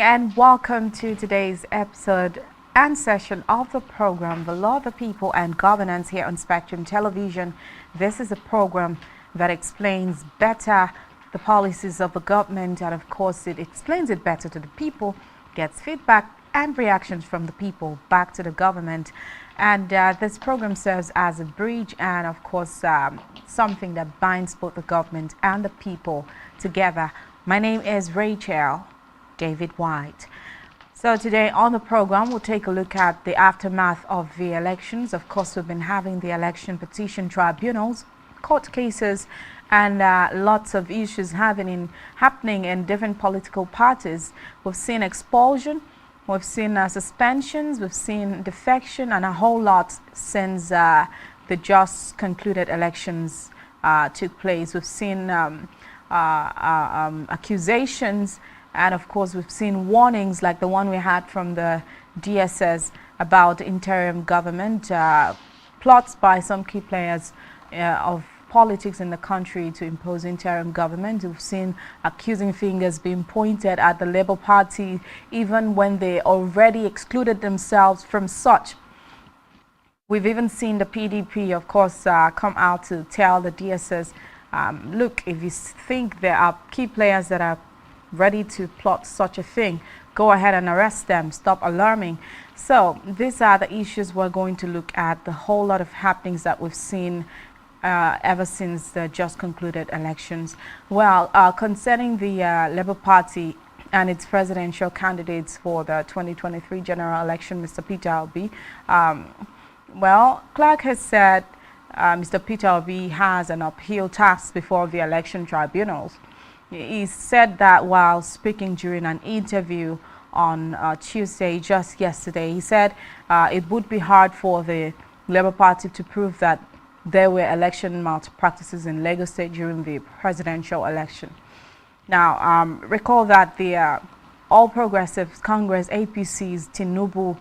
and welcome to today's episode and session of the program, The Law, the People and Governance, here on Spectrum Television. This is a program that explains better the policies of the government, and of course it explains it better to the people, gets feedback and reactions from the people back to the government. And this program serves as a bridge and of course something that binds both the government and the people together. My name is Rachel David White. So today on the program, we'll take a look at the aftermath of the elections. Of course, we've been having the election petition tribunals, court cases, and lots of issues happening in different political parties. We've seen expulsion, we've seen suspensions, we've seen defection, and a whole lot since the just concluded elections took place. We've seen accusations, and of course we've seen warnings like the one we had from the DSS about interim government, plots by some key players of politics in the country to impose interim government. We've seen accusing fingers being pointed at the Labour Party even when they already excluded themselves from such. We've even seen the PDP, of course, come out to tell the DSS, look, if you think there are key players that are ready to plot such a thing, go ahead and arrest them, stop alarming. So these are the issues we're going to look at, the whole lot of happenings that we've seen ever since the just concluded elections. Well, concerning the Labour Party and its presidential candidates for the 2023 general election, Mr. Peter Obi, well, Clark has said Mr. Peter Obi has an uphill task before the election tribunals. He said that while speaking during an interview on Tuesday, just yesterday. He said it would be hard for the Labour Party to prove that there were election malpractices in Lagos State during the presidential election. Now, recall that the All Progressives Congress, APC's Tinubu,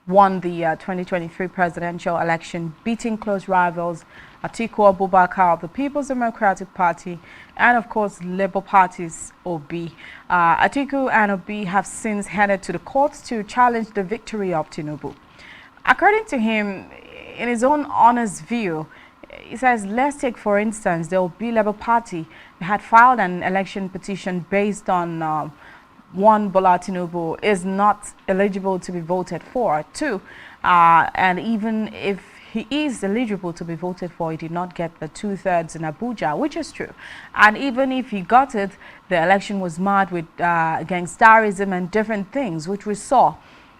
won the 2023 presidential election, beating close rivals Atiku Abubakar of the People's Democratic Party and, of course, Labour Party's Obi. Atiku and Obi have since headed to the courts to challenge the victory of Tinubu. According to him, in his own honest view, he says, let's take, for instance, the Obi Labour Party had filed an election petition based on one, Bola Tinubu is not eligible to be voted for. Two, and even if he is eligible to be voted for, he did not get the 2/3 in Abuja, which is true. And even if he got it, the election was marred with gangsterism and different things, which we saw.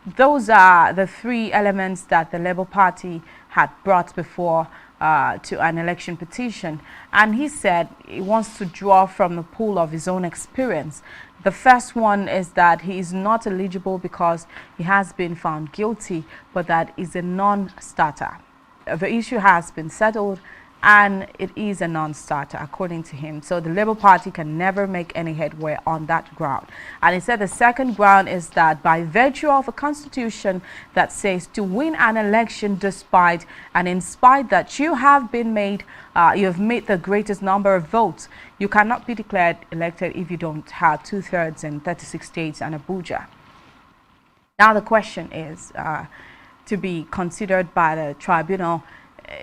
Those are the three elements that the Labour Party had brought before to an election petition. And he said he wants to draw from the pool of his own experience. The first one is that he is not eligible because he has been found guilty, but that is a non-starter. The issue has been settled and it is a non-starter, according to him. So the Labour Party can never make any headway on that ground. And he said the second ground is that by virtue of a constitution that says to win an election despite and in spite that you have been made, you have made the greatest number of votes, you cannot be declared elected if you don't have 2/3 in 36 states and Abuja. Now the question is to be considered by the tribunal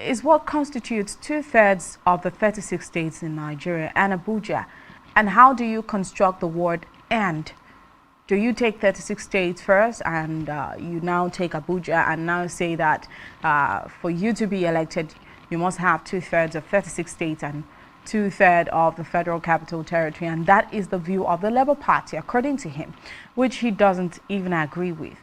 is what constitutes 2/3 of the 36 states in Nigeria and Abuja, and how do you construct the word "and"? Do you take 36 states first and you now take Abuja and now say that for you to be elected you must have 2/3 of 36 states and 2/3 of the Federal Capital Territory? And that is the view of the Labour Party, according to him, which he doesn't even agree with.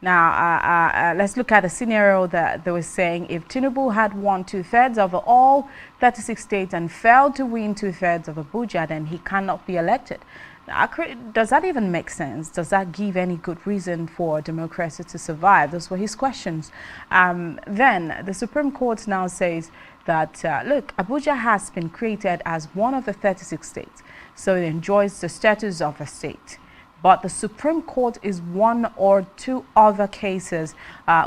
Now, let's look at a scenario that they were saying if Tinubu had won 2/3 of all 36 states and failed to win 2/3 of Abuja, then he cannot be elected. Now, does that even make sense? Does that give any good reason for democracy to survive? Those were his questions. Then the Supreme Court now says that, look, Abuja has been created as one of the 36 states, so it enjoys the status of a state. But the Supreme Court is one or two other cases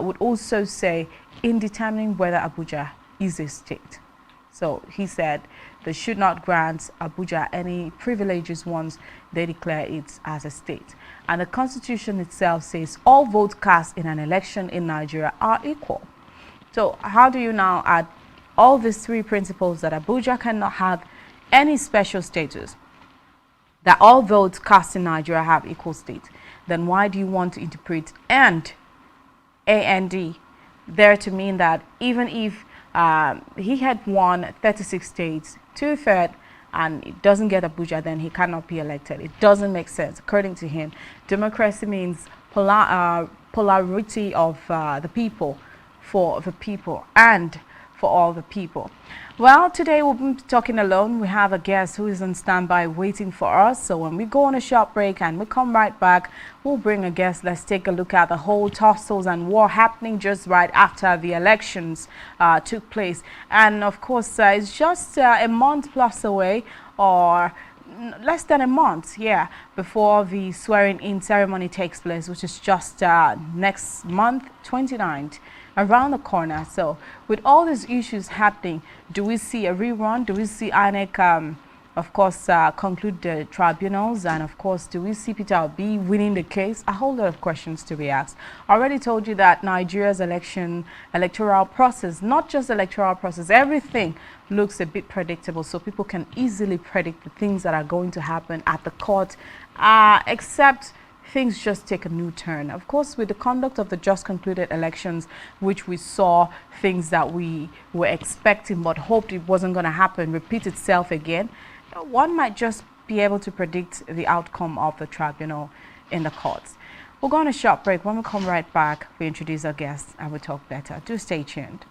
would also say in determining whether Abuja is a state. So he said they should not grant Abuja any privileges once they declare it as a state. And the constitution itself says all votes cast in an election in Nigeria are equal. So how do you now add all these three principles that Abuja cannot have any special status, that all votes cast in Nigeria have equal state? Then why do you want to interpret and there to mean that even if he had won 36 states, 2/3, and it doesn't get Abuja, then he cannot be elected? It doesn't make sense. According to him, democracy means polarity of the people, for the people, and for all the people. Well, today we'll be talking alone. We have a guest who is on standby waiting for us. So when we go on a short break and we come right back, we'll bring a guest. Let's take a look at the whole tussles and war happening just right after the elections took place. And of course, it's just a month plus away, or less than a month, yeah, before the swearing-in ceremony takes place, which is just next month, 29th, around the corner. So with all these issues happening, do we see a rerun? Do we see INEC, of course, conclude the tribunals? And of course, do we see Peter Obi winning the case? A whole lot of questions to be asked. I already told you that Nigeria's electoral process, not just electoral process, everything looks a bit predictable. So people can easily predict the things that are going to happen at the court, except things just take a new turn. Of course, with the conduct of the just concluded elections, which we saw things that we were expecting but hoped it wasn't going to happen repeat itself again, one might just be able to predict the outcome of the tribunal in the courts. We'll go on a short break. When we come right back, we introduce our guests and we talk better. Do stay tuned.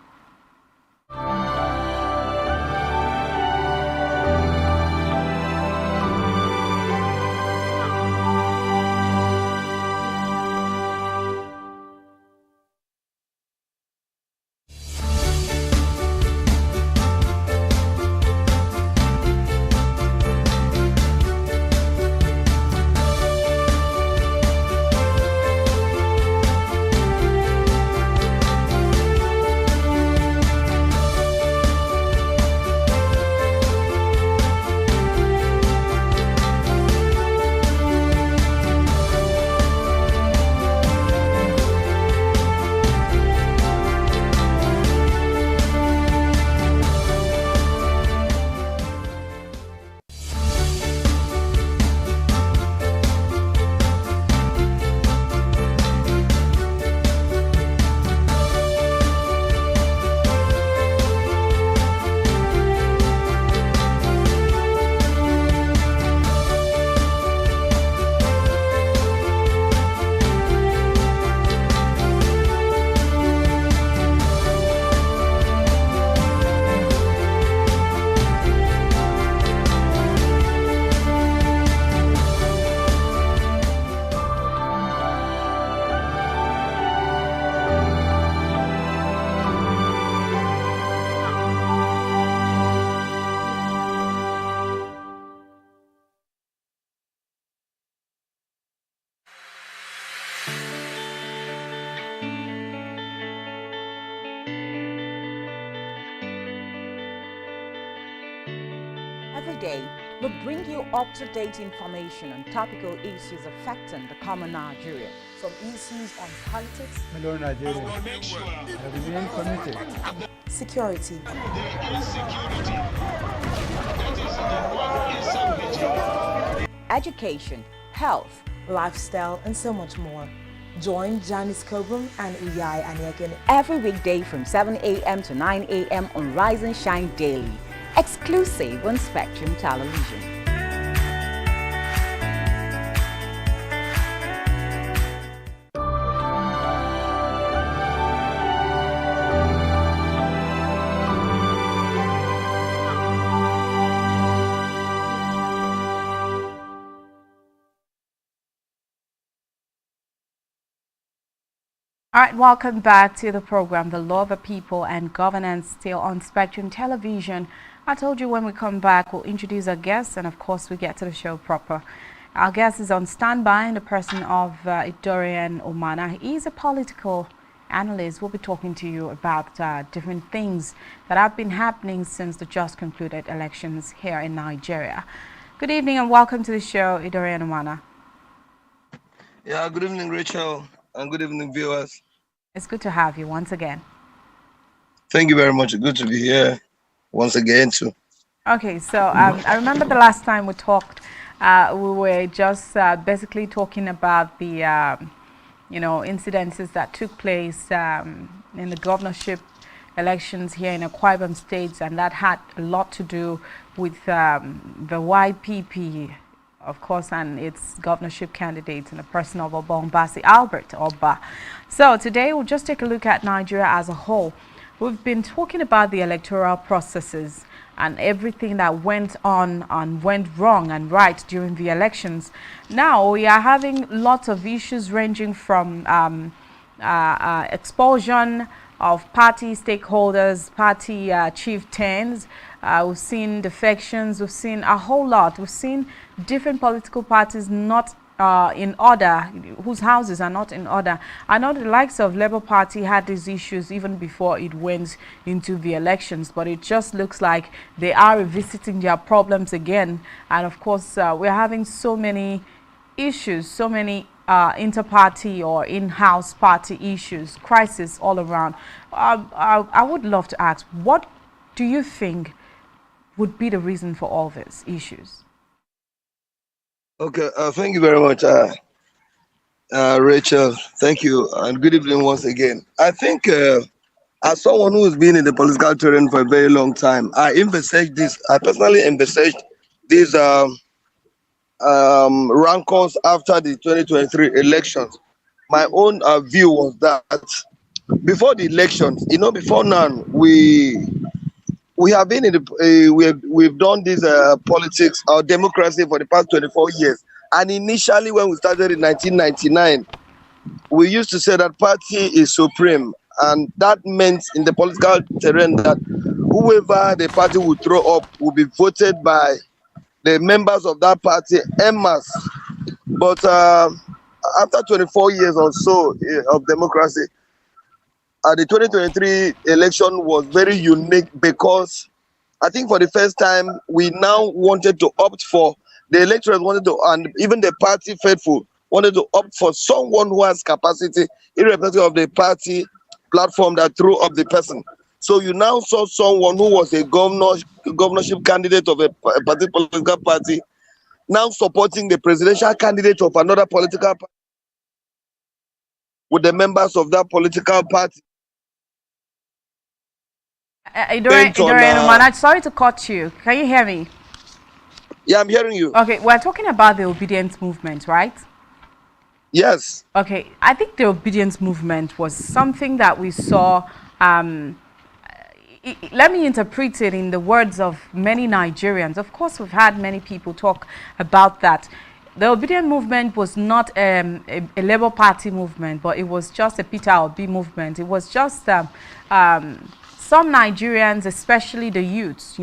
Every day, we bring you up-to-date information on topical issues affecting the common Nigerian. From issues on politics, hello Nigeria, I remain committed. Security, education, health, lifestyle, and so much more. Join Janice Kobum and Uyai Anyeken every weekday from 7 a.m. to 9 a.m. on Rise and Shine Daily, exclusive on Spectrum Television. All right, welcome back to the program, The Law of the People and Governance, still on Spectrum Television. I told you when we come back, we'll introduce our guests, and of course, we get to the show proper. Our guest is on standby in the person of Idorian Omana. He is a political analyst. We'll be talking to you about different things that have been happening since the just concluded elections here in Nigeria. Good evening and welcome to the show, Idore Anumana. Yeah, good evening, Rachel, and good evening, viewers. It's good to have you once again. Thank you very much. Good to be here once again, too. Okay, so I remember the last time we talked, we were just basically talking about the, incidences that took place in the governorship elections here in Akwa Ibom State, and that had a lot to do with the YPP, of course, and its governorship candidate in the person of Oba Albert Oba. So today we'll just take a look at Nigeria as a whole. We've been talking about the electoral processes and everything that went on and went wrong and right during the elections. Now we are having lots of issues ranging from expulsion of party stakeholders, party chieftains. We've seen defections, we've seen a whole lot. We've seen different political parties not in order, whose houses are not in order. I know the likes of Labour Party had these issues even before it went into the elections, but it just looks like they are revisiting their problems again. And of course, we're having so many issues, so many inter-party or in-house party issues, crisis all around. I would love to ask, what do you think would be the reason for all these issues? Okay, thank you very much, Rachel. Thank you, and good evening once again. I think as someone who has been in the political terrain for a very long time, I personally envisaged these rancors after the 2023 elections. My own view was that before the elections, before now, we have been in the we've done this politics or democracy for the past 24 years. And initially, when we started in 1999, we used to say that party is supreme, and that meant in the political terrain that whoever the party would throw up will be voted by the members of that party en masse. But after 24 years or so of democracy, the 2023 election was very unique because I think for the first time we now wanted to opt for, the electorate wanted to, and even the party faithful wanted to opt for someone who has capacity, irrespective of the party platform that threw up the person. So you now saw someone who was a governorship candidate of a political party now supporting the presidential candidate of another political party with the members of that political party. Sorry to cut you. Can you hear me? Yeah, I'm hearing you. Okay, we're talking about the obedience movement, right? Yes. Okay, I think the obedience movement was something that we saw. Let me interpret it in the words of many Nigerians. Of course, we've had many people talk about that. The obedient movement was not a Labour Party movement, but it was just a Peter Obi movement. It was just some Nigerians, especially the youths,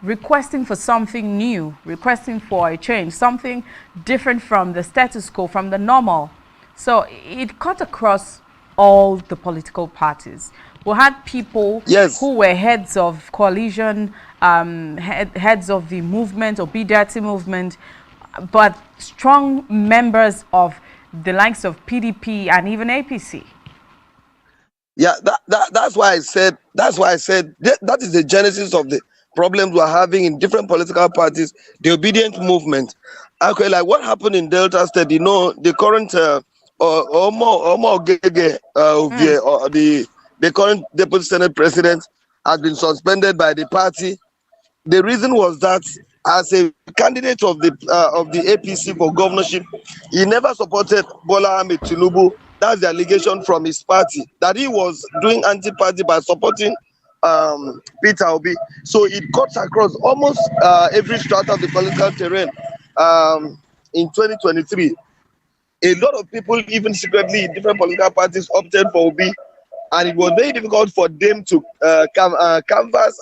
requesting for something new, requesting for a change, something different from the status quo, from the normal. So it cut across all the political parties. We had people who were heads of coalition, heads of the movement, obedience movement, but strong members of the likes of PDP and even APC. Yeah, that's why I said that is the genesis of the problems we're having in different political parties, the obedient movement. Okay, like what happened in Delta State, the current the current deputy senate president has been suspended by the party. The reason was that as a candidate of the APC for governorship, he never supported Bola Ahmed Tinubu. That's the allegation from his party, that he was doing anti-party by supporting Peter Obi. So it cuts across almost every strata of the political terrain. In 2023, a lot of people, even secretly in different political parties, opted for Obi, and it was very difficult for them to canvass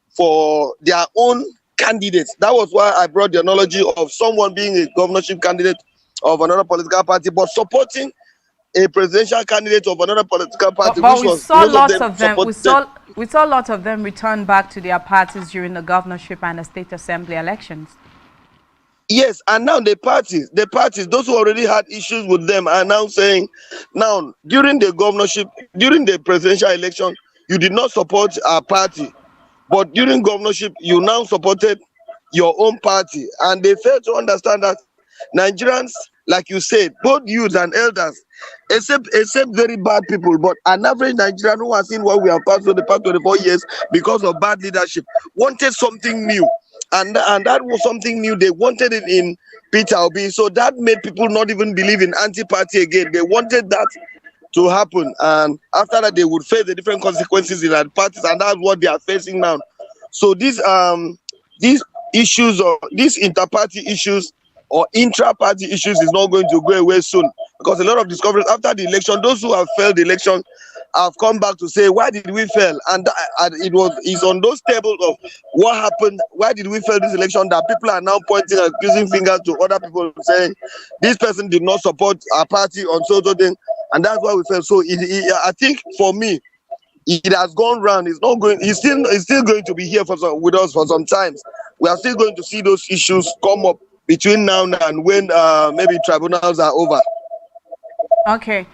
for their own candidates. That was why I brought the analogy of someone being a governorship candidate of another political party, but supporting a presidential candidate of another political party, But which we was saw most lots of them of them. supported. We saw lots of them return back to their parties during the governorship and the state assembly elections. Yes, and now the parties, those who already had issues with them are now saying, now during the governorship, during the presidential election, you did not support our party, but during governorship, you now supported your own party, and they fail to understand that Nigerians, like you said, both youths and elders, except very bad people, but an average Nigerian who has seen what we have passed for the past 24 years because of bad leadership, wanted something new. And that was something new. They wanted it in Peter Obi. So that made people not even believe in anti-party again. They wanted that to happen. And after that, they would face the different consequences in their parties. And that's what they are facing now. So these issues, or these inter-party issues or intra-party issues, is not going to go away soon. Because a lot of discoveries after the election, those who have failed the election have come back to say, why did we fail? And it's on those tables of what happened, why did we fail this election, that people are now pointing and accusing fingers to other people, saying this person did not support our party on so thing, and that's why we failed. So I think for me, it has gone round. It's not going. It's still going to be here with us for some time. We are still going to see those issues come up between now and when maybe tribunals are over. Okay,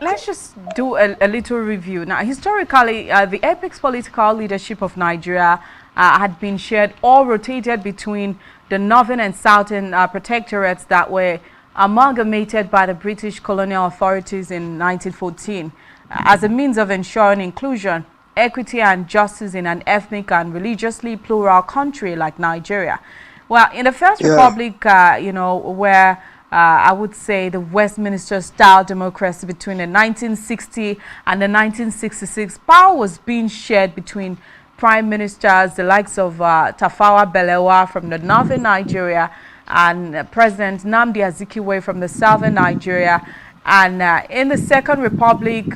let's just do a little review. Now, historically, the apex political leadership of Nigeria had been shared or rotated between the northern and southern protectorates that were amalgamated by the British colonial authorities in 1914 as a means of ensuring inclusion, equity and justice in an ethnic and religiously plural country like Nigeria. Well, in the First Republic, where I would say the Westminster-style democracy between the 1960 and the 1966, power was being shared between prime ministers, the likes of Tafawa Balewa from the northern Nigeria and President Nnamdi Azikiwe from the southern Nigeria. And in the Second Republic,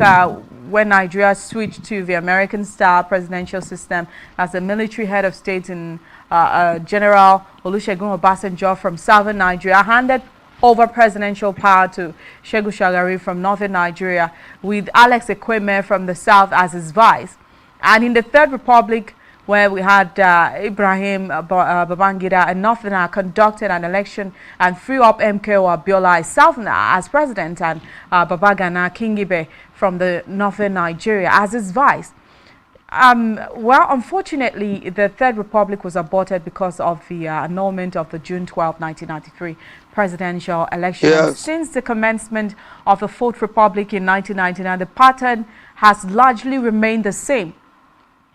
when Nigeria switched to the American-style presidential system, as the military head of state in General Olusegun Obasanjo from southern Nigeria handed over presidential power to Shehu Shagari from northern Nigeria, with Alex Ekweme from the south as his vice. And in the Third Republic, where we had Ibrahim Babangida, a northerner, conducted an election and threw up MKO Abiola, a southerner, as president, and Babagana Kingibe from the northern Nigeria as his vice. Well, unfortunately, the Third Republic was aborted because of the annulment of the June 12, 1993 presidential election. Yes. Since the commencement of the Fourth Republic in 1999, the pattern has largely remained the same.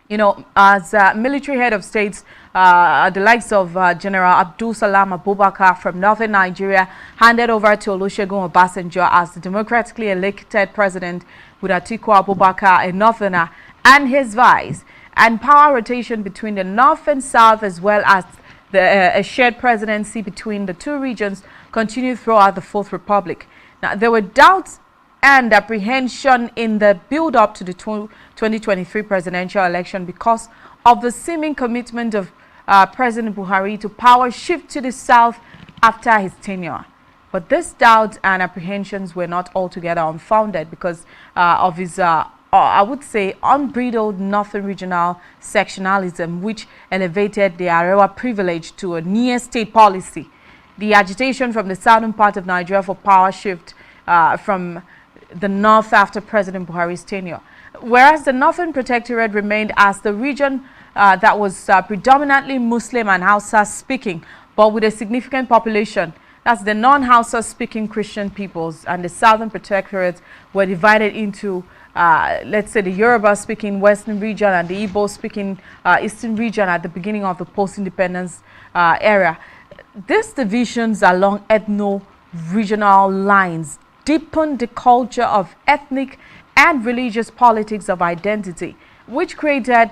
You know, as military head of states, the likes of General Abdul Salam Abubakar from northern Nigeria handed over to Olusegun Obasanjo as the democratically elected president, with Atiku Abubakar, a northerner, and his vice, and power rotation between the north and south, as well as a shared presidency between the two regions, continued throughout the Fourth Republic. Now, there were doubts and apprehension in the build-up to the 2023 presidential election because of the seeming commitment of President Buhari to power shift to the south after his tenure. But these doubts and apprehensions were not altogether unfounded because of his I would say, unbridled northern regional sectionalism, which elevated the Arewa privilege to a near-state policy. The agitation from the southern part of Nigeria for power shift from the north after President Buhari's tenure. Whereas the northern protectorate remained as the region that was predominantly Muslim and Hausa speaking, but with a significant population. That's the non-Hausa speaking Christian peoples, and the southern protectorates were divided into let's say the Yoruba speaking western region and the Igbo speaking eastern region at the beginning of the post-independence era. These divisions along ethno-regional lines deepened the culture of ethnic and religious politics of identity, which created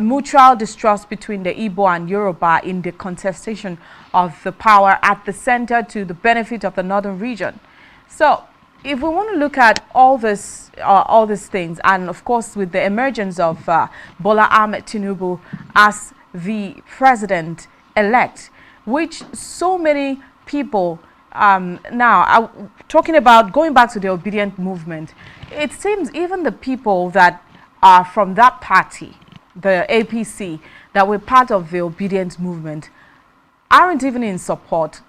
mutual distrust between the Igbo and Yoruba in the contestation of the power at the center to the benefit of the northern region. So, if we want to look at all these things, and of course with the emergence of Bola Ahmed Tinubu as the president-elect, which so many people Now, talking about going back to the obedient movement, it seems even the people that are from that party, the APC, that were part of the obedient movement, aren't even in support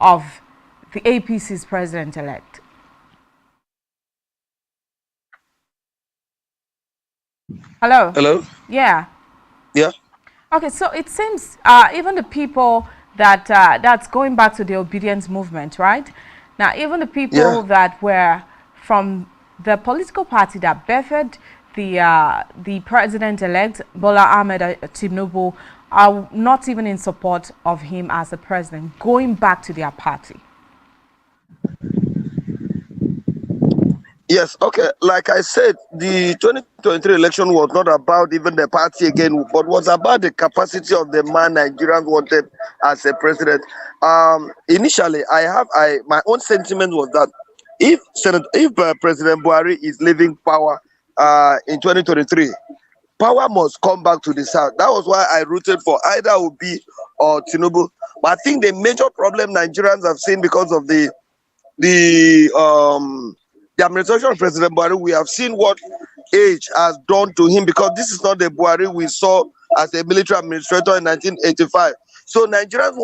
of the APC's president-elect. Hello? Hello? Yeah. Yeah. Okay, so it seems even the people that that's going back to the obedience movement, right? Now, even the people that were from the political party that birthed the president-elect, Bola Ahmed Tinubu, are not even in support of him as the president, going back to their party. Yes, okay. Like I said, the 2023 election was not about even the party again, but was about the capacity of the man Nigerians wanted as a president. Initially, my own sentiment was that if President Buhari is leaving power in 2023, power must come back to the south. That was why I rooted for either Obi or Tinubu. But I think the major problem Nigerians have seen because of the administration of President Buhari, we have seen what age has done to him, because this is not the Buhari we saw as a military administrator in 1985. So Nigerians,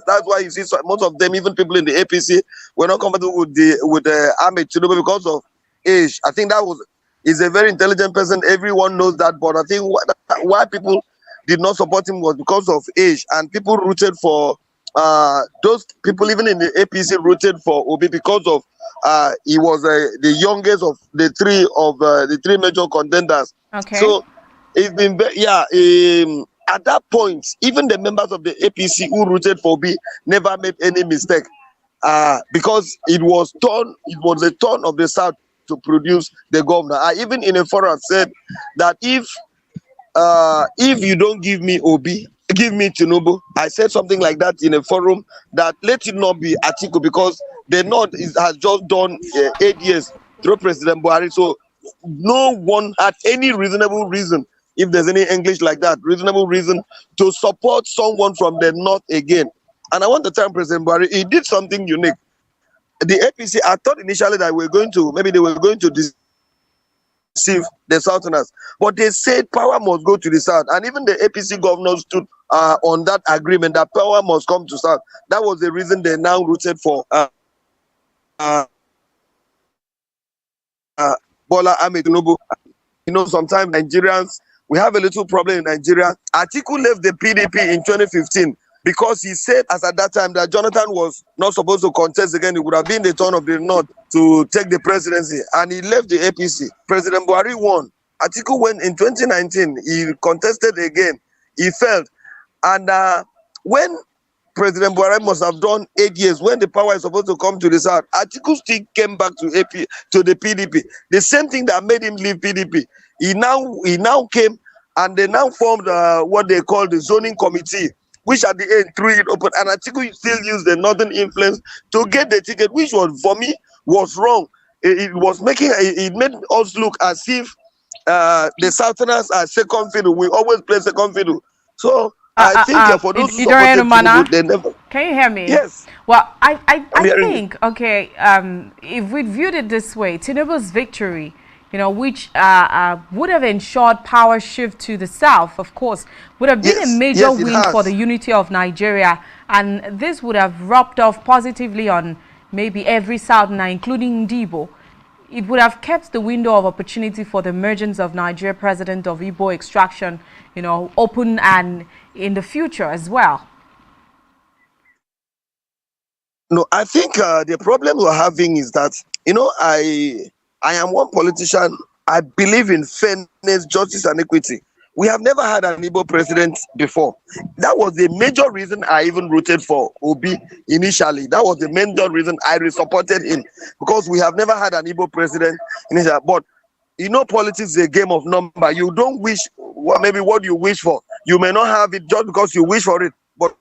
that's why you see most of them, even people in the APC, were not comfortable with the Ahmed Tinubu because of age. I think he's a very intelligent person. Everyone knows that, but I think why people did not support him was because of age, and people rooted for those people, even in the APC, rooted for Obi because of he was the youngest of the three major contenders. Okay. So it's been at that point, even the members of the APC who rooted for Obi never made any mistake, because it was the turn of the South to produce the governor. I even in a forum said that if you don't give me Obi, give me Tinubu. I said something like that in a forum, that let it not be Atiku, because the North has just done 8 years through President Buhari. So no one had any reasonable reason, if there's any English like that, reasonable reason to support someone from the North again. And I want to tell President Buhari, he did something unique. The APC, I thought initially that they were going to deceive the Southerners, but they said power must go to the South, and even the APC governors stood on that agreement that power must come to South. That was the reason they now rooted for Bola Ahmed Tinubu. You know, sometimes Nigerians, we have a little problem in Nigeria. Atiku left the PDP in 2015 because he said as at that time that Jonathan was not supposed to contest again. It would have been the turn of the North to take the presidency, and he left the APC. President Buhari won. Atiku went in 2019. He contested again. He failed. And when President Buhari must have done 8 years, when the power is supposed to come to the South, Atiku still came back to the PDP. The same thing that made him leave PDP. He now came, and they now formed what they call the zoning committee, which at the end threw it open. And Atiku still used the northern influence to get the ticket, which was, for me, was wrong. It made us look as if the Southerners are second fiddle. We always play second fiddle. So I think for those who supported Tinubu, they never. Can you hear me? Yes. Well, I think, okay, if we viewed it this way, Tinubu's victory, you know, which would have ensured power shift to the South, of course, would have been a major win for the unity of Nigeria. And this would have rubbed off positively on maybe every Southerner, including Ndibo. It would have kept the window of opportunity for the emergence of Nigeria president of Igbo extraction, you know, open and in the future as well. No, I think the problem we're having is that, you know, I am one politician. I believe in fairness, justice, and equity. We have never had an Igbo president before. That was the major reason I even rooted for Obi initially. That was the major reason I supported him, because we have never had an Igbo president initially. But you know, politics is a game of number. You don't wish maybe what you wish for. You may not have it just because you wish for it. But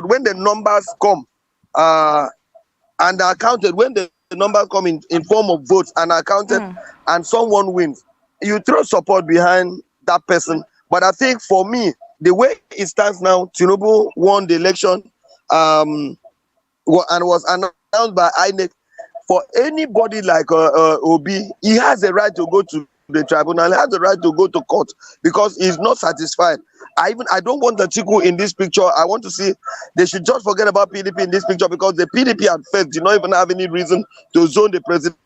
when the numbers come and are counted, when the numbers come in form of votes and are counted, and someone wins, you throw support behind that person. But I think for me, the way it stands now, Tinubu won the election. and was announced by INEC. For anybody like Obi, he has the right to go to the tribunal, he has the right to go to court because he's not satisfied. I don't want the Atiku in this picture. I want to see they should just forget about PDP in this picture because the PDP at first did not even have any reason to zone the presidency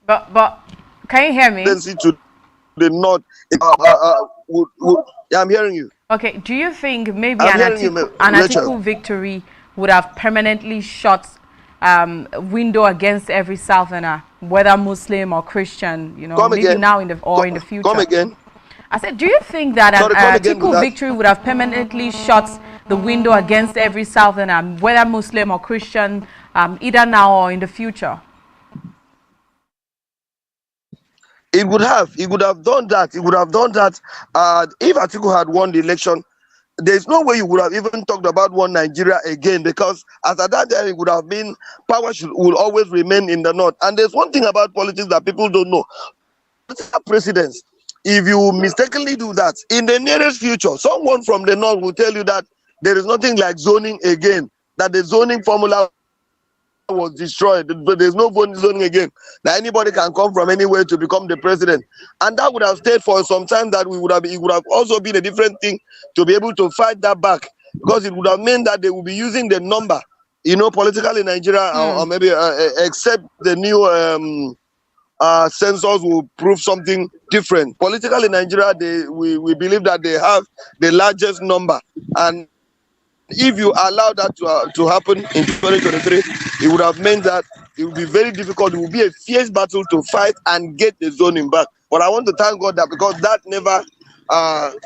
But can you hear me? to the north. Yeah, I'm hearing you. Okay, do you think maybe I'm an hearing you, Atiku victory would have permanently shut window against every Southerner, whether Muslim or Christian, you know, Come maybe again. now in the future? Come again. I said, do you think that Sorry, an come again Atiku with that. victory would have permanently shut the window against every Southerner, whether Muslim or Christian, either now or in the future? It would have done that. It would have done that. If Atiku had won the election, there's no way you would have even talked about one Nigeria again, because as at that time it would have been power will always remain in the north. And there's one thing about politics that people don't know. Presidents, if you mistakenly do that, in the nearest future, someone from the north will tell you that there is nothing like zoning again, that the zoning formula was destroyed, but there's no zoning again, that anybody can come from anywhere to become the president. And that would have stayed for some time, that it would have also been a different thing to be able to fight that back, because it would have meant that they would be using the number, you know, politically in Nigeria, or maybe except the new census will prove something different. Politically in Nigeria, we believe that they have the largest number, and if you allow that to happen in 2023, it would have meant that it would be very difficult. It would be a fierce battle to fight and get the zoning back. But I want to thank God that because that never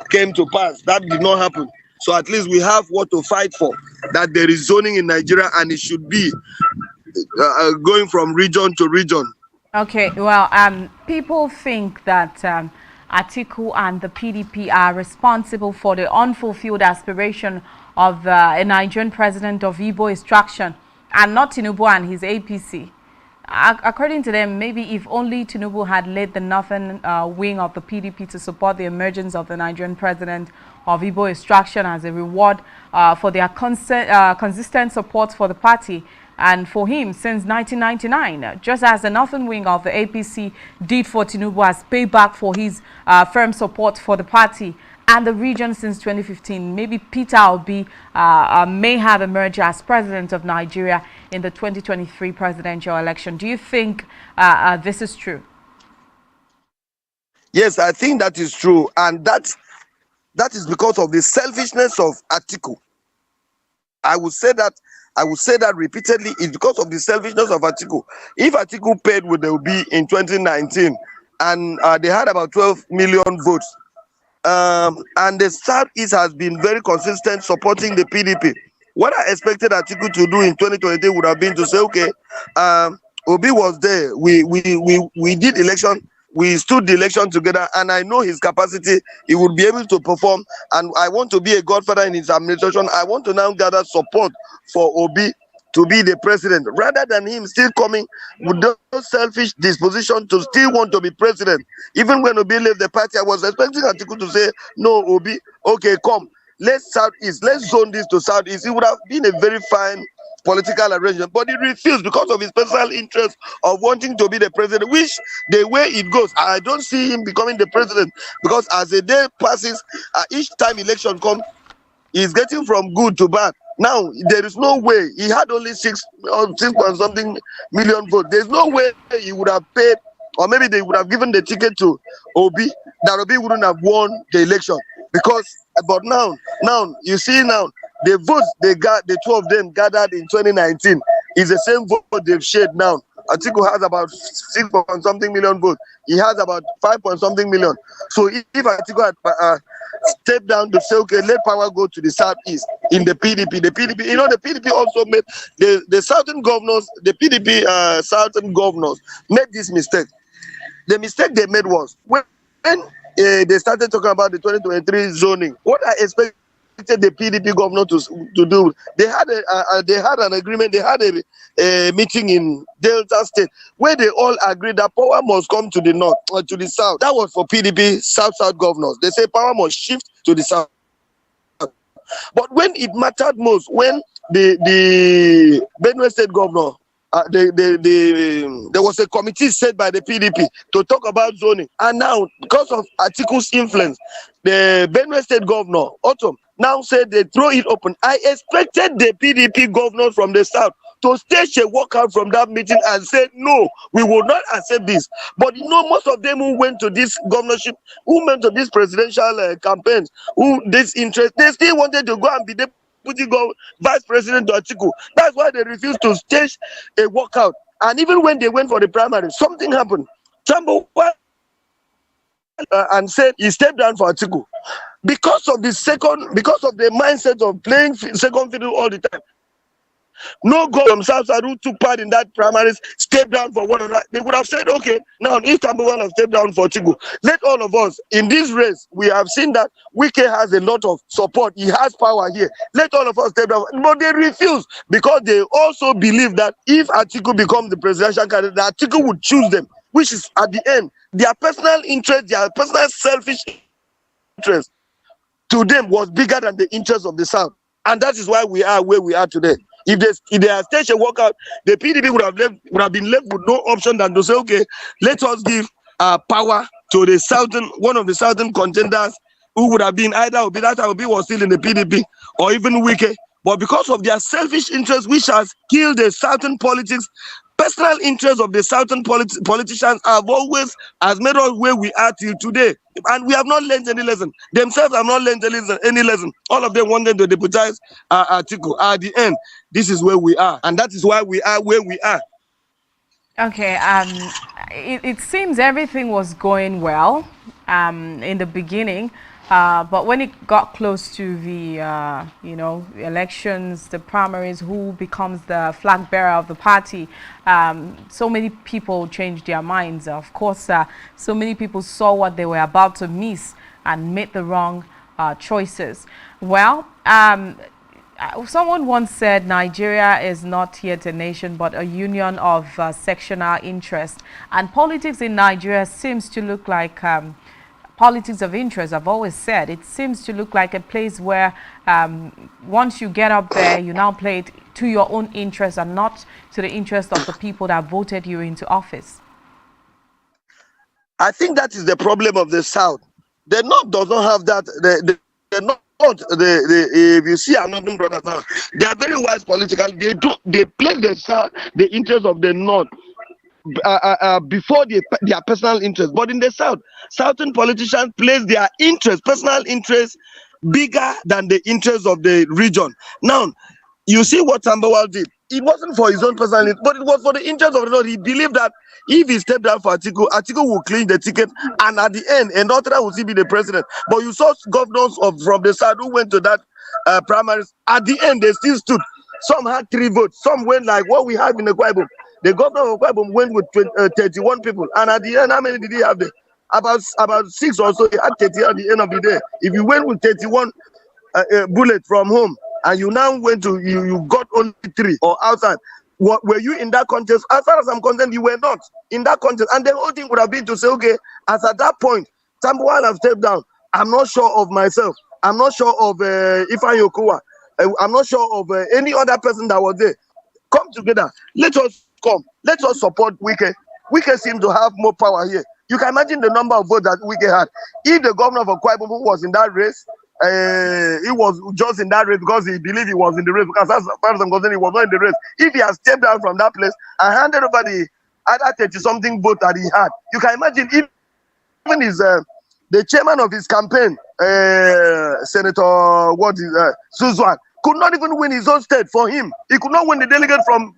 came to pass, that did not happen. So at least we have what to fight for, that there is zoning in Nigeria, and it should be going from region to region. Okay, well, people think that Atiku and the PDP are responsible for the unfulfilled aspiration of a Nigerian president of Igbo extraction, and not Tinubu and his APC. According to them, maybe if only Tinubu had led the northern wing of the PDP to support the emergence of the Nigerian president of Igbo extraction as a reward for their consistent support for the party and for him since 1999, just as the northern wing of the APC did for Tinubu as payback for his firm support for the party and the region since 2015. Maybe Peter Obi may have emerged as president of Nigeria in the 2023 presidential election. Do you think this is true? Yes, I think that is true, and that is because of the selfishness of Atiku. I would say that repeatedly. It's because of the selfishness of Atiku. If Atiku paid with the Obi in 2019, and they had about 12 million votes, and the Southeast has been very consistent supporting the PDP. What I expected Atiku to do in 2023 would have been to say, okay, Obi was there. We did election. We stood the election together, and I know his capacity. He would be able to perform, and I want to be a godfather in his administration. I want to now gather support for Obi to be the president, rather than him still coming with those selfish disposition to still want to be president. Even when Obi left the party, I was expecting Atiku to say, no, Obi, okay, come, let's Southeast, let's zone this to Southeast. It would have been a very fine political arrangement, but he refused because of his personal interest of wanting to be the president, which the way it goes, I don't see him becoming the president, because as the day passes, each time election comes, he's getting from good to bad. Now, there is no way. He had only 6 point something million votes. There's no way he would have paid, or maybe they would have given the ticket to Obi, that Obi wouldn't have won the election. Because, but now, you see now, the votes the two of them gathered in 2019 is the same vote they've shared now. Atiku has about 6 point something million votes. He has about 5 point something million. So if Atiku had stepped down to say, okay, let power go to the Southeast in the PDP. The PDP, you know, the PDP also made the southern governors, the PDP southern governors made this mistake. The mistake they made was when they started talking about the 2023 zoning. What I expected the PDP governor to do, they had an agreement. They had a meeting in Delta State where they all agreed that power must come to the north or to the south. That was for PDP south governors. They say power must shift to the south. But when it mattered most, when the Benue State governor, there was a committee set by the PDP to talk about zoning, and now because of Atiku's influence, the Benue State governor Otom now said they throw it open. I expected the PDP governors from the south to stage a walkout from that meeting and say, no, we will not accept this. But you know, most of them who went to this governorship, who went to these presidential campaigns, who this interest, they still wanted to go and be deputy vice president to Atiku. That's why they refused to stage a walkout. And even when they went for the primary, something happened. Tambo and said he stepped down for Atiku because of the mindset of playing second fiddle all the time. No go themselves who took part in that primaries stepped down for one another. They would have said, okay, now if Tambuwal have stepped down for Atiku, let all of us in this race, we have seen that Wike has a lot of support. He has power here. Let all of us step down. But they refuse because they also believe that if Atiku becomes the presidential candidate, Atiku would choose them, which is at the end, their personal interest, their personal selfish interest to them was bigger than the interest of the South. And that is why we are where we are today. If they had staged a walkout, the PDP would have been left with no option than to say, okay, let us give power to the one of the southern contenders who would have been either Obi was still in the PDP or even Wike. But because of their selfish interest, which has killed the southern politics, personal interests of the southern politicians has made us where we are till today. And we have not learned any lesson. Themselves have not learned any lesson. All of them wanted to deputize Atiku. At the end, this is where we are. And that is why we are where we are. Okay, it seems everything was going well in the beginning. But when it got close to the, elections, the primaries, who becomes the flag bearer of the party, so many people changed their minds. Of course, so many people saw what they were about to miss and made the wrong choices. Well, someone once said Nigeria is not yet a nation, but a union of sectional interest. And politics in Nigeria seems to look like... politics of interest. I've always said it seems to look like a place where once you get up there, you now play it to your own interest and not to the interest of the people that voted you into office. I think that is the problem of the South. The North does not have that. The North, if you see our Northern brothers now, they are very wise politically. They play the interest of the North before their personal interest. But in the South, Southern politicians place their personal interest bigger than the interest of the region. Now, you see what Tambuwal did. It wasn't for his own personal interest, but it was for the interest of the North. He believed that if he stepped down for Atiku will clean the ticket, and at the end, Enotra will still be the president. But you saw governors from the South who went to that primaries. At the end, they still stood. Some had 3 votes. Some went like what we have in the Akwa Ibom. The governor of Akwa Ibom went with 31 people, and at the end, how many did he have there? About 6 or so. He had 30 at the end of the day. If you went with 31 bullets from home, and you now went to you got only 3 or outside. Were you in that contest? As far as I'm concerned, you were not in that contest. And the whole thing would have been to say, okay, as at that point, Tambuwal have stepped down. I'm not sure of myself. I'm not sure of Ifeanyi Okowa. I'm not sure of any other person that was there. Come together. Let us come. Let us support Wike. Wike seems to have more power here. You can imagine the number of votes that Wike had. If the governor of Akwa Ibom who was in that race, he was just in that race because he believed he was in the race, because as far as I'm concerned, he was not in the race. If he had stepped down from that place and handed over the other 30-something vote that he had, you can imagine even his the chairman of his campaign, Senator Suswan, could not even win his own state for him. He could not win the delegate from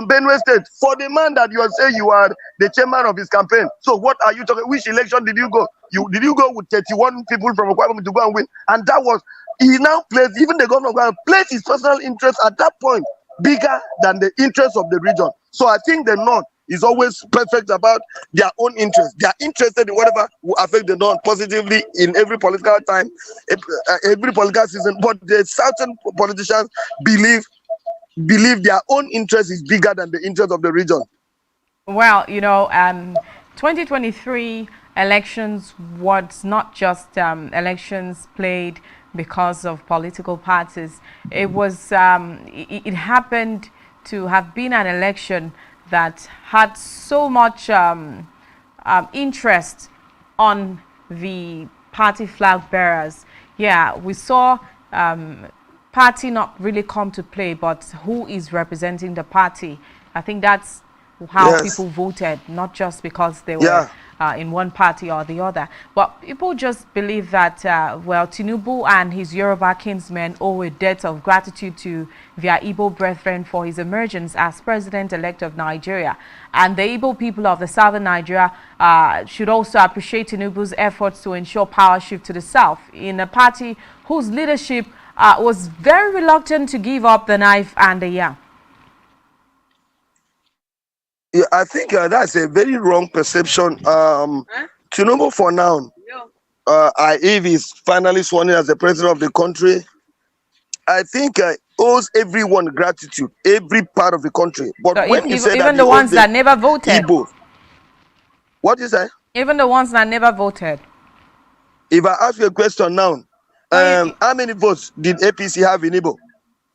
Benue State for the man that you are saying you are the chairman of his campaign. So what are you talking? Which election did you go? Did you go with 31 people from Akwa Ibom to go and win? And that was, he now plays, even the governor of Akwa Ibom placed his personal interest at that point bigger than the interest of the region. So I think the North is always perfect about their own interest. They are interested in whatever will affect the North positively in every political time, every political season. But the certain politicians believe their own interest is bigger than the interest of the region. Well, 2023 elections was not just elections played because of political parties. It was it happened to have been an election that had so much interest on the party flag bearers. Yeah, we saw party not really come to play, but who is representing the party. I think that's how people voted, not just because they were in one party or the other. But people just believe that, well, Tinubu and his Yoruba kinsmen owe a debt of gratitude to their Igbo brethren for his emergence as president-elect of Nigeria. And the Igbo people of the southern Nigeria should also appreciate Tinubu's efforts to ensure power shift to the south in a party whose leadership was very reluctant to give up the knife and the yam. Yeah, I think that's a very wrong perception. Tinubu, for now, if he's finally sworn in as the president of the country, I think owes everyone gratitude, every part of the country. But So when you say even that the ones that never voted, Igbo, what you say? even the ones that never voted. If I ask you a question now, how many votes did APC have in Igbo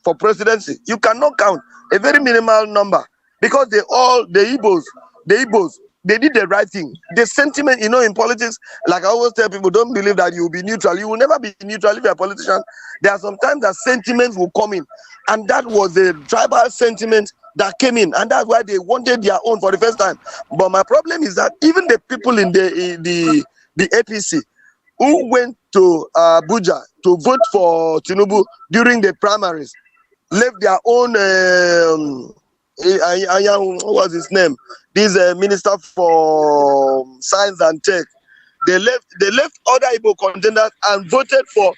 for presidency? You cannot count. A very minimal number. Because the Igbos, they did the right thing. The sentiment, you know, in politics, like I always tell people, don't believe that you will be neutral. You will never be neutral if you're a politician. There are sometimes that sentiments will come in. And that was the tribal sentiment that came in. And that's why they wanted their own for the first time. But my problem is that even the people in the APC who went to Abuja to vote for Tinubu during the primaries left their own... what was his name? This minister for science and tech. They left other Igbo contenders and voted for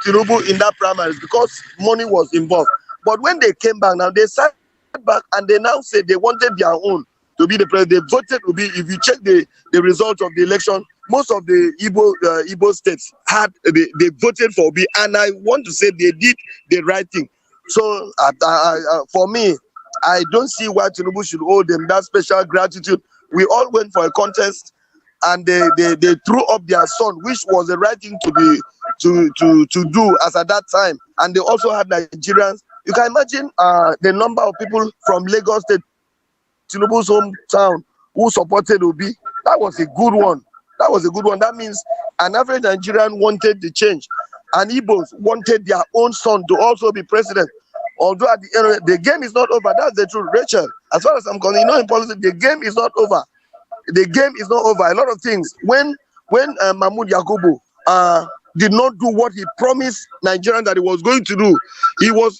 Tinubu in that primaries because money was involved. But when they came back now, they sat back and they now said they wanted their own to be the president. They voted to be. If you check the result of the election, most of the Igbo states had they voted for Obi, and I want to say they did the right thing. So for me, I don't see why Tinubu should owe them that special gratitude. We all went for a contest, and they threw up their son, which was the right thing to do as at that time. And they also had Nigerians. You can imagine the number of people from Lagos State, Tinubu's hometown, who supported Obi. That was a good one. That means an average Nigerian wanted the change, and Igbos wanted their own son to also be president. Although at the end of it, the game is not over. That's the truth, Rachel. As far as I'm concerned, you know, in politics, the game is not over. The game is not over. A lot of things. When Mahmoud Yakubu did not do what he promised Nigerians that he was going to do, he was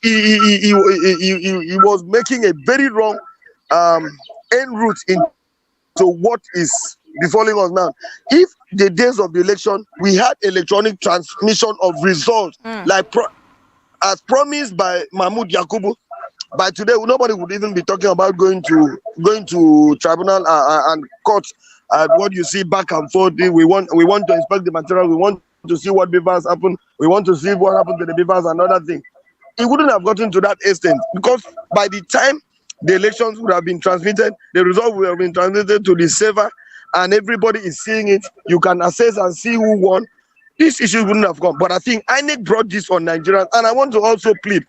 making a very wrong end route into what is befalling us now. If the days of the election we had electronic transmission of results, as promised by Mahmoud Yakubu, by today nobody would even be talking about going to tribunal and court. What you see back and forth, we want to inspect the material, we want to see what beavers happen, we want to see what happened to the beavers and other thing. It wouldn't have gotten to that extent, because by the time the elections would have been transmitted, the result would have been transmitted to the server, and everybody is seeing it. You can assess and see who won. This issue wouldn't have come. But I think INEC brought this on Nigerians, and I want to also plead,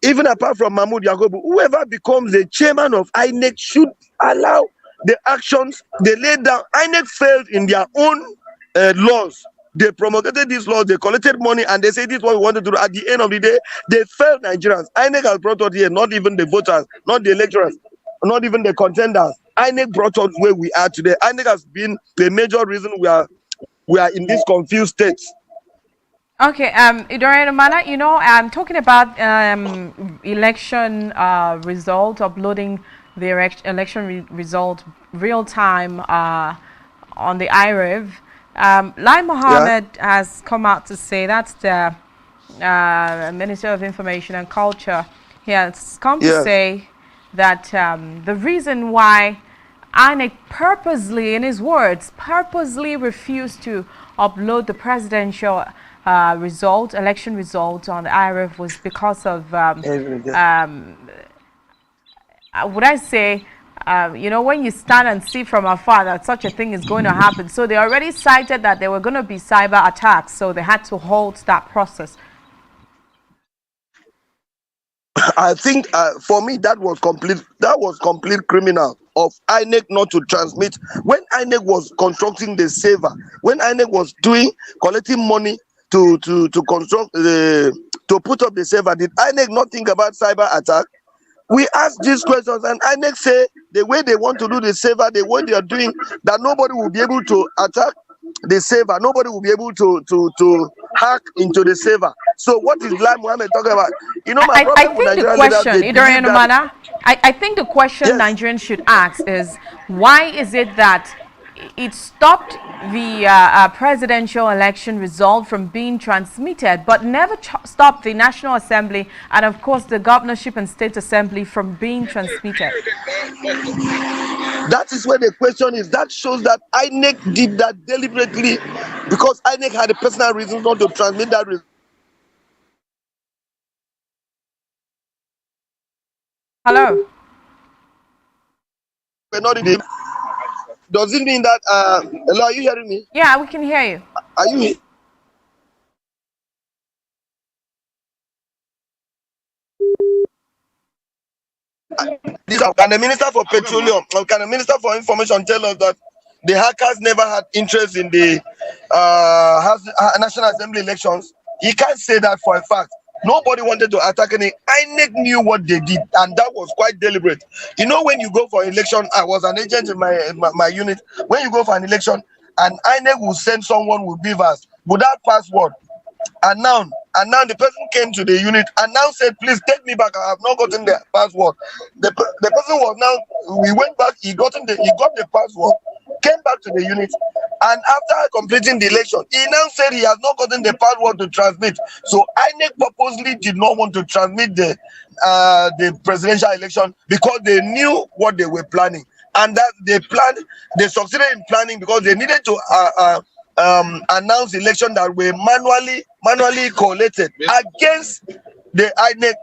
even apart from Mahmoud Yakubu, whoever becomes the chairman of INEC should allow the actions they laid down. INEC failed in their own laws. They promulgated these laws, they collected money, and they said this is what we wanted to do. At the end of the day, they failed Nigerians. INEC has brought us here, not even the voters, not the electorate, not even the contenders. INEC brought us where we are today. INEC has been the major reason we are in this confused state. Okay, Idore Mana, you know, I'm talking about election result, uploading the election result real time on the IREV. Lai Mohammed has come out to say, that's the Minister of Information and Culture. He has come to say that the reason why INEC purposely, in his words, purposely refused to upload the presidential election result on the IREV was because of, would I say, you know, when you stand and see from afar that such a thing is going to happen. So they already cited that there were going to be cyber attacks, so they had to halt that process. I think for me that was complete criminal of INEC not to transmit when INEC was constructing the saver, when INEC was collecting money to construct to put up the saver. Did INEC not think about cyber attack? We asked these questions, and INEC say the way they want to do the saver, the way they are doing, that nobody will be able to attack the saver, nobody will be able to hack into the saver. So what is Lai Mohammed talking about? You know, my problem with Nigerian leaders, I think the question Yes. Nigerians should ask is, why is it that it stopped the presidential election result from being transmitted, but never stopped the National Assembly and, of course, the Governorship and State Assembly from being transmitted? That is where the question is. That shows that INEC did that deliberately because INEC had a personal reason not to transmit that result. Hello? We're not in the. Does it mean that hello, are you hearing me? Yeah, we can hear you. Are you can the Minister for Petroleum, can the Minister for Information tell us that the hackers never had interest in the National Assembly elections? He can't say that for a fact. Nobody wanted to attack any. INEC knew what they did, and that was quite deliberate. You know, when you go for an election, I was an agent in my unit. When you go for an election, and INEC will send someone with beavers without password, and now the person came to the unit and now said, "Please take me back. I have not gotten the password." The person was now. We went back. He got the password. Came back to the unit, and after completing the election, he now said he has not gotten the password to transmit. So INEC purposely did not want to transmit the presidential election because they knew what they were planning, and that they succeeded in planning because they needed to announce election that were manually collated against the INEC,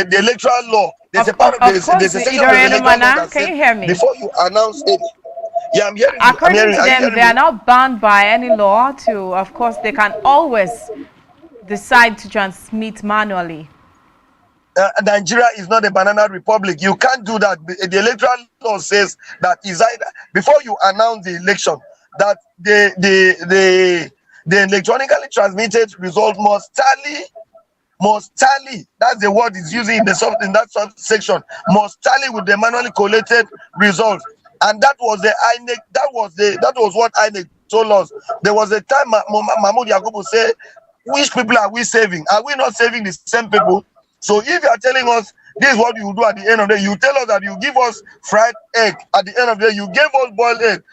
the electoral law. There's a part of the section of the electoral law that can you hear me? Before you announce it. Yeah, I'm hearing you. According to them, they are not bound by any law to, of course, they can always decide to transmit manually. Nigeria is not a banana republic. You can't do that. The electoral law says that is either before you announce the election that the electronically transmitted result must tally. That's the word is using in that subsection. Must tally with the manually collated results, and that was the INEC. That was what INEC told us. There was a time Mahmoud Yakubu said, "Which people are we saving? Are we not saving the same people?" So if you are telling us this is what you do at the end of the day, you tell us that you give us fried egg at the end of the day, you gave us boiled egg.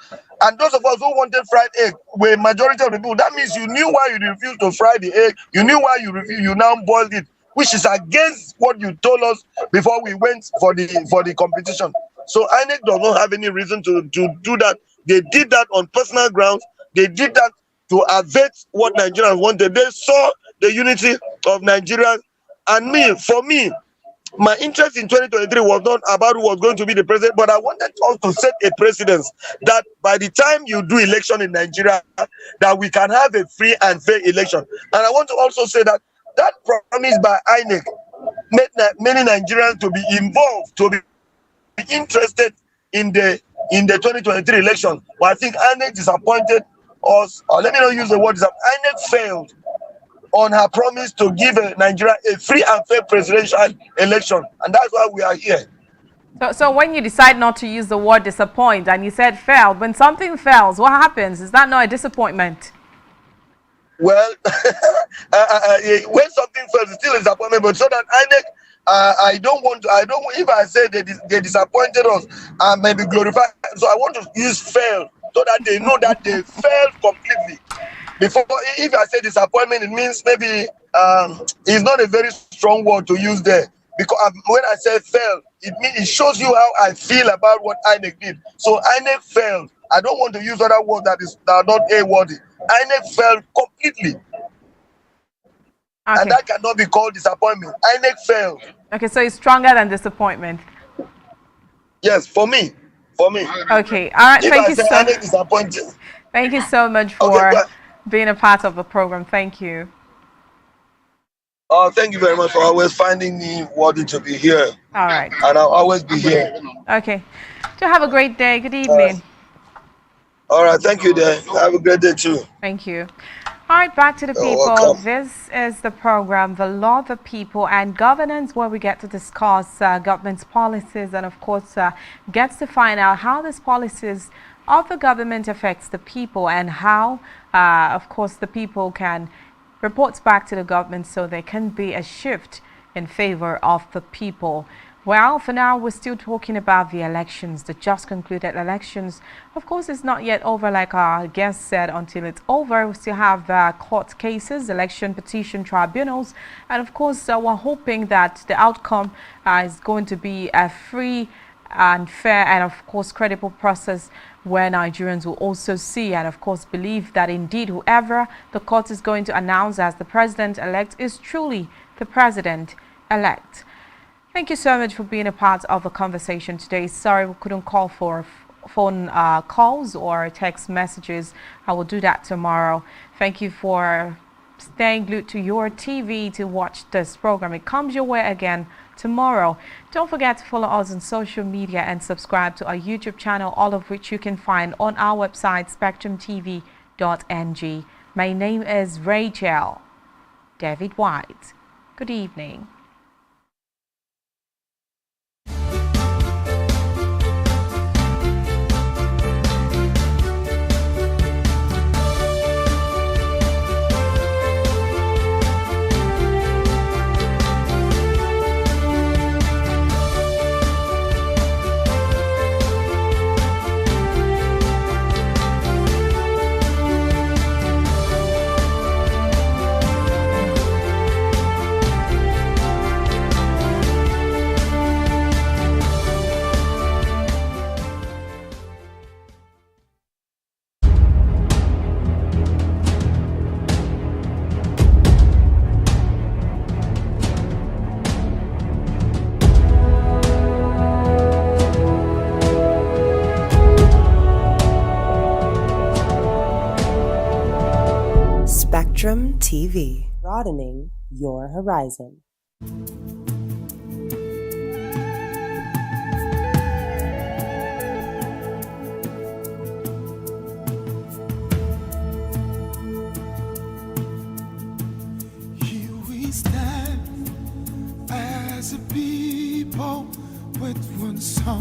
And those of us who wanted fried egg were majority of the people. That means you knew why you refused to fry the egg. You knew why you now boiled it, which is against what you told us before we went for the competition. So INEC does not have any reason to do that. They did that on personal grounds. They did that to avert what Nigerians wanted. They saw the unity of Nigerians. And for me, my interest in 2023 was not about who was going to be the president, but I wanted us to set a precedence that by the time you do election in Nigeria, that we can have a free and fair election. And I want to also say that promise by INEC made many Nigerians to be involved, to be interested in the 2023 election. But I think INEC disappointed us, or let me not use the word INEC failed on her promise to give Nigeria a free and fair presidential election, and that's why we are here. So when you decide not to use the word disappoint and you said failed, when something fails, what happens? Is that not a disappointment? Well, when something fails, it's still a disappointment. But so that INEC, if I say they disappointed us, I may be glorified. So I want to use failed so that they know that they failed completely. Before, if I say disappointment, it means maybe it's not a very strong word to use there. Because when I say failed, it shows you how I feel about what INEC did. So INEC failed. I don't want to use other words that are not A-worthy. INEC failed completely. Okay. And that cannot be called disappointment. INEC failed. Okay, so it's stronger than disappointment. Yes, for me. For me. Okay. All right. If Thank I you say so. any disappointing, Thank you so much okay. for being a part of the program. Thank you. Thank you very much for always finding me worthy to be here, All right. and I'll always be here. Okay. Do have a great day. Good All right. evening. All right. Thank you, then. Have a great day too. Thank you. All right, back to the You're people. welcome. This is the program, The Law, the People, and Governance, where we get to discuss government's policies and, of course, gets to find out how these policies of the government affects the people and how, of course, the people can report back to the government so there can be a shift in favor of the people. Well, for now, we're still talking about the elections, the just concluded elections. Of course, it's not yet over, like our guest said, until it's over. We still have court cases, election petition tribunals, and of course, we're hoping that the outcome is going to be a free and fair and, of course, credible process where Nigerians will also see and, of course, believe that indeed whoever the court is going to announce as the president-elect is truly the president-elect. Thank you so much for being a part of the conversation today. Sorry we couldn't call for phone calls or text messages. I will do that tomorrow. Thank you for staying glued to your TV to watch this program. It comes your way again tomorrow. Don't forget to follow us on social media and subscribe to our YouTube channel, all of which you can find on our website, spectrumtv.ng. My name is Rachel David White. Good evening. Spectrum TV, broadening your horizon. Here we stand as a people with one song.